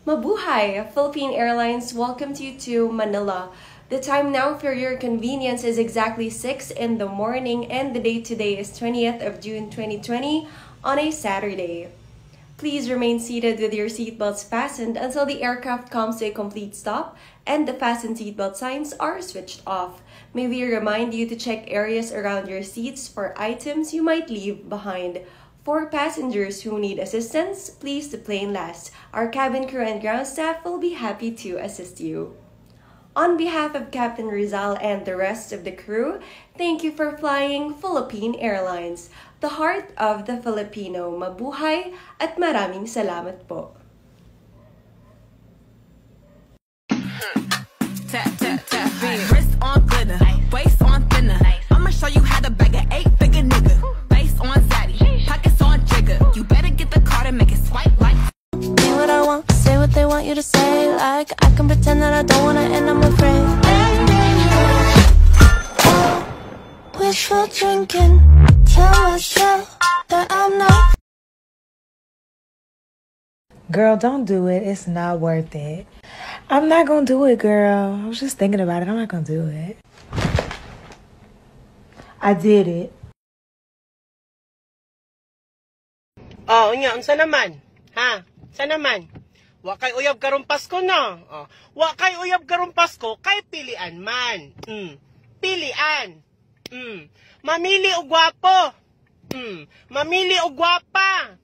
Mabuhay! Philippine Airlines welcomes you to Manila. The time now for your convenience is exactly 6 in the morning and the date today is 20th of June 2020 on a Saturday. Please remain seated with your seatbelts fastened until the aircraft comes to a complete stop and the fasten seatbelt signs are switched off. May we remind you to check areas around your seats for items you might leave behind. For passengers who need assistance, please the plane last. Our cabin crew and ground staff will be happy to assist you. On behalf of Captain Rizal and the rest of the crew, thank you for flying Philippine Airlines, the heart of the Filipino. Mabuhay at maraming salamat po. Tap, tap, tap, wrist on glitter, waist on thinner. I'ma show you how to bag an 8-figure nigga. Face on zaddy, pockets on jigger. You better get the card and make it swipe like. Say what I want, say what they want you to say. Like I can pretend that I don't wanna and I'm afraid. Wishful drinking, tell myself that I'm not. Girl, don't do it. It's not worth it. I'm not gonna do it, girl. I was just thinking about it. I'm not gonna do it. I did it. Oh, unya, unsa naman? Ha? Unsa naman? Wa kay uyab karong Pasko no. Oh. Wa kay uyab karong Pasko kay pilian man. Pilian. Mamili og gwapo. Mamili og gwapa.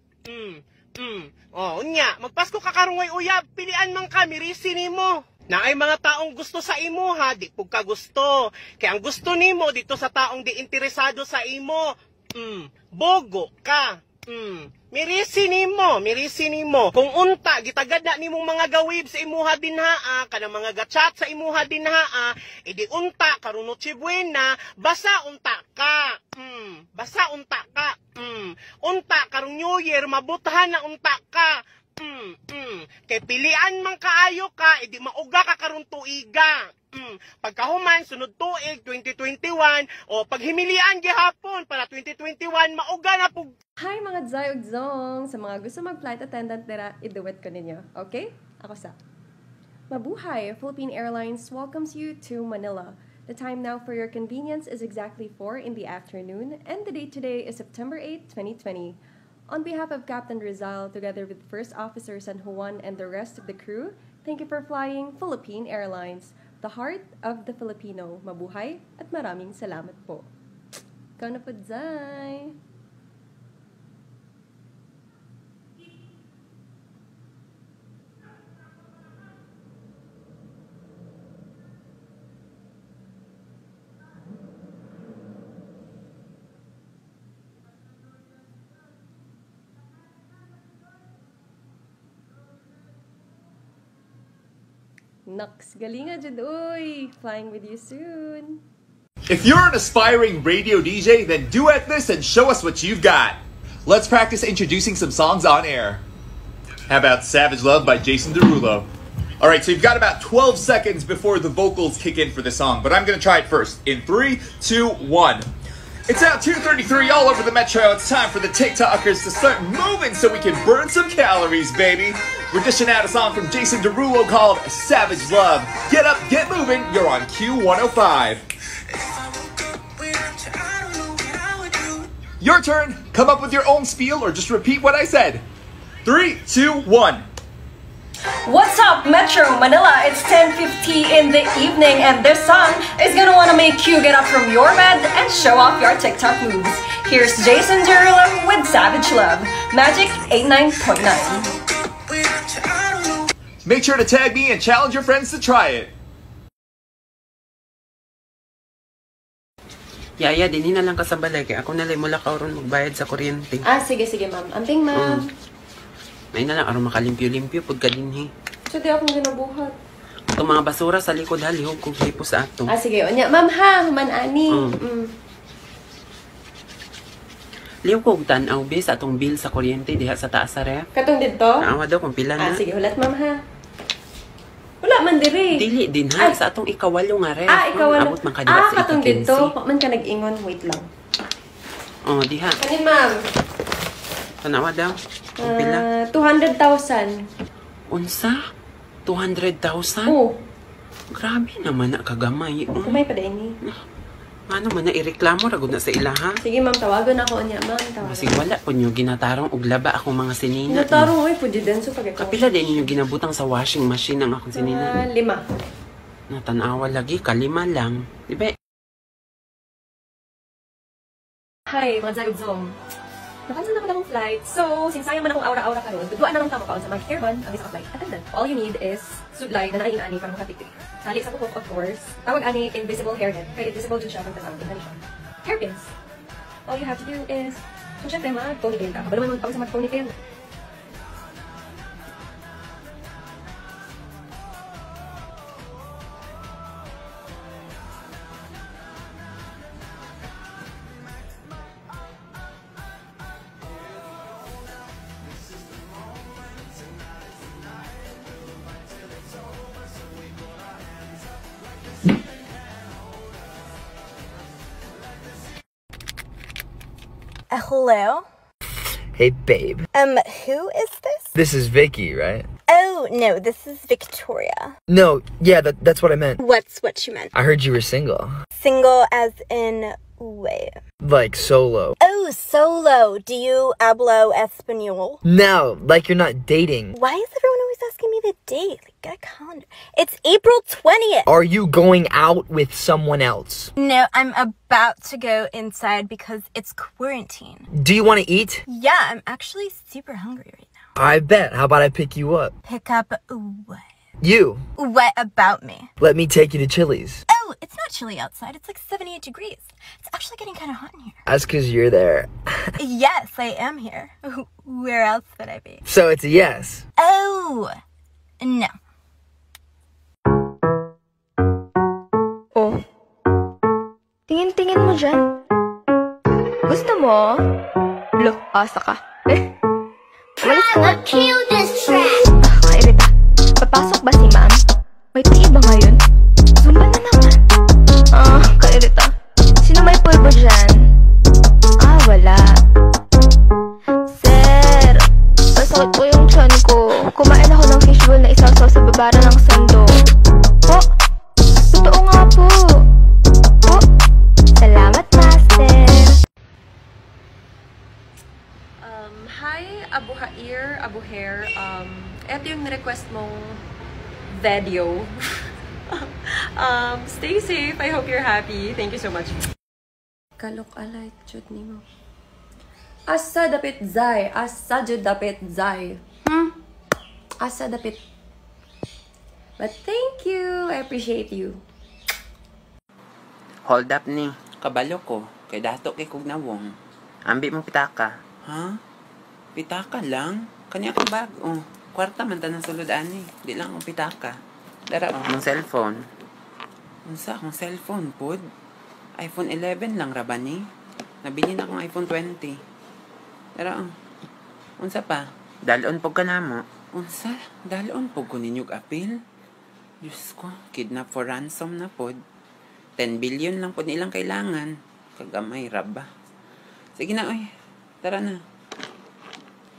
Oh, unya, magpasko ka karong way uyab, pilian man ka, mirisi nimo. Na ay mga taong gusto sa imo ha, di pug ka gusto. Kaya ang gusto nimo dito sa taong di interesado sa imo, bogo ka. Mirisi nimo. Kung unta gitagad na nimong mga gawib sa imuha dinhaa, kanang mga gachat sa imuha dinhaa, edi unta karon Noche Buena, basa unta ka. Basa unta ka. Unta karong New Year mabutahan na unta ka. Kay pilian man kaayo ka, edi mauga ka karong tuiga. Pagkahuman sunod tuig 2021 o paghimilian gihapon para 2021 mauga na pug. Hi mga Dzay ug Zong! Sa mga gusto mag-flight attendant nila, i-duet ko ninyo. Okay? Ako sa. Mabuhay! Philippine Airlines welcomes you to Manila. The time now for your convenience is exactly 4 in the afternoon and the date today is September 8, 2020. On behalf of Captain Rizal, together with First Officer San Juan and the rest of the crew, thank you for flying Philippine Airlines, the heart of the Filipino. Mabuhay at maraming salamat po. Ikaw na po, Dzay! Naks, galinga jud oy! Flying with you soon! If you're an aspiring radio DJ, then duet this and show us what you've got. Let's practice introducing some songs on air. How about Savage Love by Jason Derulo? Alright, so you've got about 12 seconds before the vocals kick in for the song, but I'm going to try it first. In 3, 2, 1. It's now 2:33 all over the metro. It's time for the TikTokers to start moving so we can burn some calories, baby. We're dishing out a song from Jason Derulo called Savage Love. Get up, get moving. You're on Q105. Your turn. Come up with your own spiel or just repeat what I said. 3, 2, 1. What's up, Metro Manila? It's 10:50 in the evening and this song is gonna wanna make you get up from your bed and show off your TikTok moves. Here's Jason Derulo with Savage Love, Magic 89.9. Make sure to tag me and challenge your friends to try it. Yaya, dinhi na lang ka sa balay kaya ako nalay mula ka ron magbayad sa kuryente. Sige, ma'am. Amping, ma'am. May na lang, aron makalimpyo-limpyo pag kadinhi. So, di akong ginabuhat. Itong mga basura sa likod ha, lihog kong hipo sa ato. Sige, onya. Ma'am ha, human-ani. Lihog kong tanaw, be, sa atong bill sa kuryente diha sa taas sa ref. Katong dito? Naawa daw kung pila na. Sige, hulat, ma'am ha. Wala man diri. Dili din ha, sa atong ikawalo nga ref. Ikawalo. Abot man ka diha sa katong dito. 15. Man ka nag-ingon, wait lang. Diha. Kanin, ma'am. Tanawa daw. Kung pila. 200,000. Unsa? 200,000? Oo. Grabe naman na kagamay. Kumay pa din ni. Ano man na ireklamo ragod na sa ilaha? Sige ma'am, tawagan ako niya. Ma'am, Kasi tawagan. wala po niyo ginatarong og laba akong mga sinina. Natarong oy, pwede din so pag Kapila din niyo ginabutang sa washing machine ang akong sinina. 5. Natanawa lagi, kalima lang. Di ba? Hi, mga Zagod Zoom. Nakansel na ko ng flight. So, since sayang man akong aura-aura karon, duduan na lang tama kaon sa mga airban, ang isa flight attendant. All you need is sudlay na naiin ani para makapiktik. Sali sa kukok, of course. Tawag ani invisible hairnet. Kaya invisible dun siya pag tatawag din siya. Hairpins. All you have to do is, kung syempre mag-ponytail ka. Kabalo man mag-pag sa mag-ponytail. Hello? Hey, babe. Who is this? This is Vicky, right? Oh, no, this is Victoria. No, yeah, that's what I meant. What's what you meant? I heard you were single. Single as in, wait. Like, solo. Oh, solo. Do you hablo español? No, like you're not dating. Why is everyone always asking me the date? Like, get a calendar. It's April 20th. Are you going out with someone else? No, I'm about to go inside because it's quarantine. Do you want to eat? Yeah, I'm actually super hungry right now. I bet. How about I pick you up? Pick up what? You. What about me? Let me take you to Chili's. Oh, it's not chilly outside. It's like 78 degrees. It's actually getting kind of hot in here. That's because you're there. Yes, I am here. Where else would I be? So it's a yes. Oh, no. Oh. Tingin-tingin mo dyan. Gusto mo? Look, asa ka. Walis ka nga. Kairita. Papasok ba si ma'am? May tii ba ngayon? Zumba na naman. Kairita. Sino may pulbo dyan? Wala. Sir, masakit po yung tiyan ko. Kumain ako ng fishbowl na isaw-saw sa babara ng sando. Po, totoo nga po. Po, salamat, master. Hi, Abu Hair, Abu Hair. Eto yung request mong video. Stay safe. I hope you're happy. Thank you so much. Kalok alay, chut ni mo. Asa dapit zay. Asa jud dapit zay. Asa dapit. But thank you. I appreciate you. Hold up ni. Kabalo ko. Kay dato kay kugnawong. Ambi mo pitaka. Ha? Pitaka lang? Kanya akong bag. Oh, kwarta man tanang sulod ani. Di lang akong pitaka. Dara akong cellphone. Unsa akong cellphone pod? iPhone 11 lang ra ba ni? Nabili na akong iPhone 20. Dara ang. Unsa pa? Dalon pog ka na mo. Unsa? Dalon pog ko ninyog apil? Diyos ko, kidnap for ransom na pod. 10 billion lang pod nilang kailangan. Kagamay raba. Sige na oy. Tara na.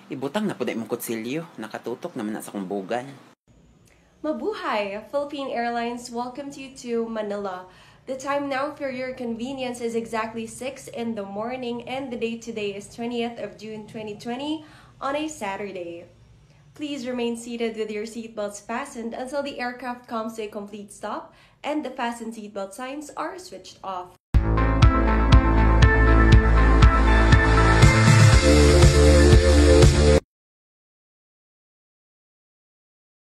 Ibutang na po dahil mong kutsilyo. Nakatutok naman na sa kong bugal. Mabuhay! Philippine Airlines welcomes you to Manila. The time now for your convenience is exactly 6 in the morning and the date today is 20th of June 2020 on a Saturday. Please remain seated with your seatbelts fastened until the aircraft comes to a complete stop and the fasten seatbelt signs are switched off.